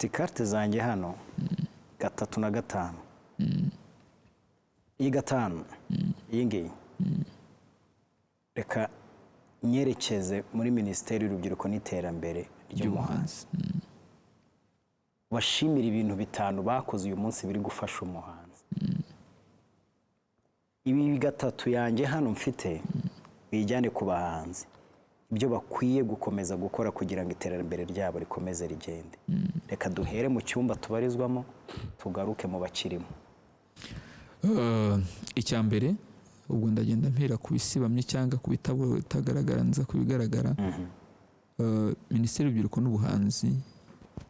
mfite carte zanjye hano 3 na 5 iyi 5 iyi ngiyi reka nyerekeze muri Minisiteri y'Urubyiruko n'Iterambere ry'Umuhanzi bashimira ibintu 5 bakoze uyu munsi biri gufasha umuhanzi. Ibi 3 yanjye hano mfite bijyane ku bahanzi ibyo bakwiye gukomeza gukora kugira ngo iterambere ryabo rikomeze rigende. Reka duhere mu cyumba tubarizwamo tugaruke mu bakirimo. Icyambere ubwo ndagenda mpera ku bisibamye cyangwa ku bitabo bitagaragara nza kubigaragara. Minisiteri y'Urubyiruko n'Ubuhanzi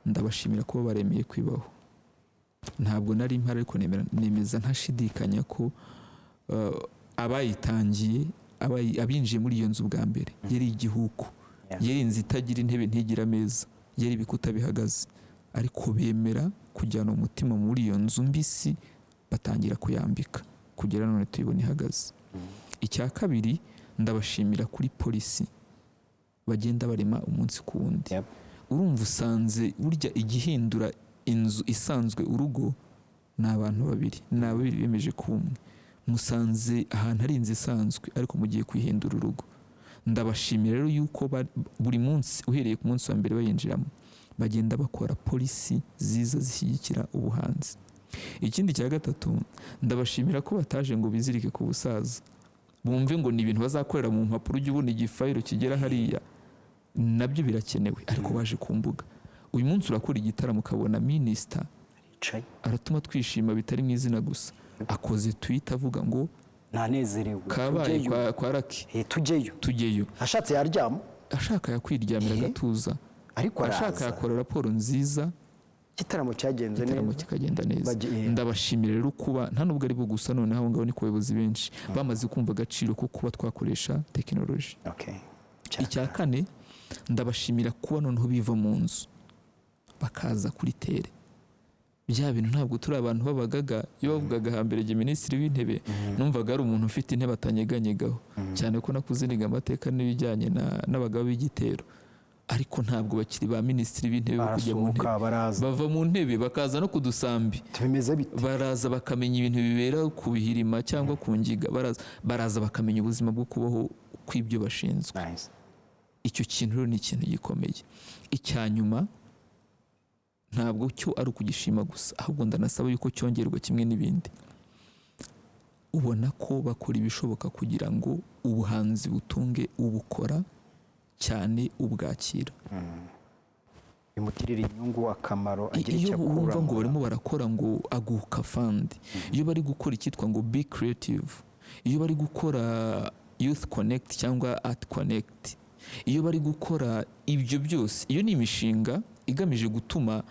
ndabashimira ko baremeye kwibaho. Ntabwo nari impara ariko nemeza ntashidikanya ko abayitangiye abinjiye muri iyo nzu bwa mbere yari igihugu, yari inzu itagira intebe ntigira ameza, yari ibikuta bihagaze, ariko bemera kujyana umutima muri iyo nzu mbisi batangira kuyambika kugira none tuyibone ihagaze. Icya kabiri ndabashimira kuri polisi bagenda barema umunsi ku wundi. Urumva usanze burya igihindura inzu isanzwe urugo n'abantu babiri bemeje kumwe. Musanze ahantu ari inzu isanzwe ariko mugiye kwihindura urugo. Ndabashimira rero yuko buri munsi uhereye ku munsi wa mbere bayinjiramo bagenda bakora polisi ziza zishyigikira ubuhanzi. Ikindi cya gatatu ndabashimira ko bataje ngo bizirike ku busaza bumve ngo ni ibintu bazakorera mu mpapuro ujye ubona igifayiro kigera hariya, nabyo birakenewe, ariko baje ku mbuga. Uyu munsi urakora igitaramo ukabona minisita aratuma twishima bitari mu izina gusa, akoze tweet avuga ngo nanezerewe kabaye kwa Raki tujyeyo. Ashatse yaryama, ashaka yakwiryamira gatuza, ariko ashaka yakora raporo nziza, igitaramo cyagenze neza, kikagenda neza. Ndabashimira rero kuba nta nubwo ari bo gusa, none aho ngaho ni ku bayobozi benshi bamaze kumva agaciro ko kuba twakoresha tekinoloji. Icya kane ndabashimira kuba noneho biva mu nzu bakaza kuri tere. Bya bintu ntabwo turi abantu babagaga. Iyo bavugaga hambere je Minisitiri w'Intebe numvaga ari umuntu ufite intebe atanyeganyegaho, cyane ko nakuze niga amateka n'ibijyanye n'abagabo b'igitero, ariko ntabwo bakiri ba Minisitiri b'Intebe kujya mu ntebe, bava mu ntebe bakaza no kudusambi, baraza bakamenya ibintu bibera ku bihirima cyangwa ku ngiga, baraza bakamenya ubuzima bwo kubaho kw'ibyo bashinzwe. Icyo kintu rero ni ikintu gikomeye. Icyanyuma ntabwo cyo ari ukugishima gusa, ahubwo ndanasaba yuko cyongerwa kimwe n'ibindi. Ubona ko bakora ibishoboka kugira ngo ubuhanzi butunge ubukora cyane ubwakira, bimugirira inyungu, akamaro, agira icyo akura. Iyo wumva ngo barimo barakora ngo aguka fund, iyo bari gukora icyitwa ngo be creative, iyo bari gukora youth connect cyangwa art connect, iyo bari gukora ibyo byose, iyo ni imishinga igamije gutuma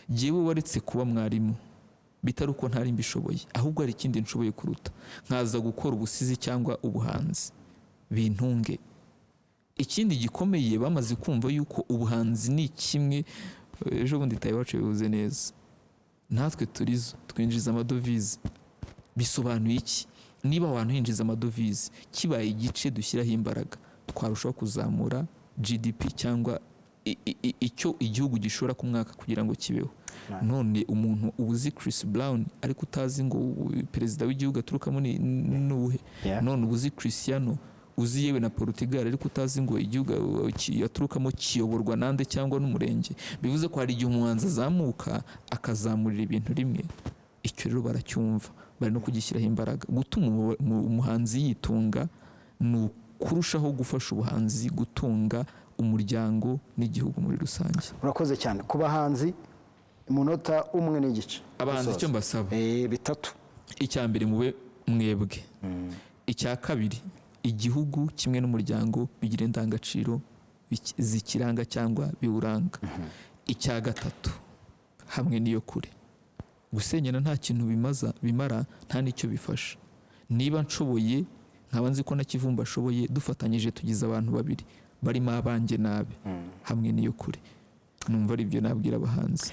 jewe waretse kuba mwarimu bitari uko ntari mbishoboye, ahubwo ari ikindi nshoboye kuruta, nkaza gukora ubusizi cyangwa ubuhanzi bintunge. Ikindi gikomeye bamaze kumva yuko ubuhanzi ni kimwe, ejo bundi tayi wacu bivuze neza, natwe turizo twinjiza amadovize. Bisobanuye iki? Niba abantu hinjiza amadovize kibaye igice dushyiraho imbaraga, twarushaho kuzamura GDP cyangwa icyo igihugu gishora ku mwaka kugira ngo kibeho. None umuntu ubuzi Chris Brown ariko utazi ngo perezida w'igihugu aturukamo ni nuhe? None ubuzi Cristiano, uzi yewe na Portugal ariko utazi ngo igihugu yaturukamo kiyoborwa nande cyangwa n'umurenge. Bivuze ko hari igihe umuhanzi azamuka akazamurira ibintu rimwe. Icyo rero baracyumva, bari no kugishyiraho imbaraga. Gutuma umuhanzi yitunga ni kurushaho gufasha ubuhanzi gutunga umuryango n'igihugu muri rusange. Urakoze cyane ku bahanzi. Umunota umwe n'igice abahanzi icyo mbasaba 3. Icya mbere mube mwebwe. Icya kabiri igihugu kimwe n'umuryango bigira indangagaciro zikiranga cyangwa biwuranga. Icya gatatu hamwe niyo kure. Gusenyana nta kintu bimara, nta nicyo bifasha. Niba nshoboye nkaba nzi ko na Kivumba ashoboye, dufatanyije tugize abantu babiri barimo abanjye nabe, hamwe niyo kure. Numva ari byo nabwira abahanzi.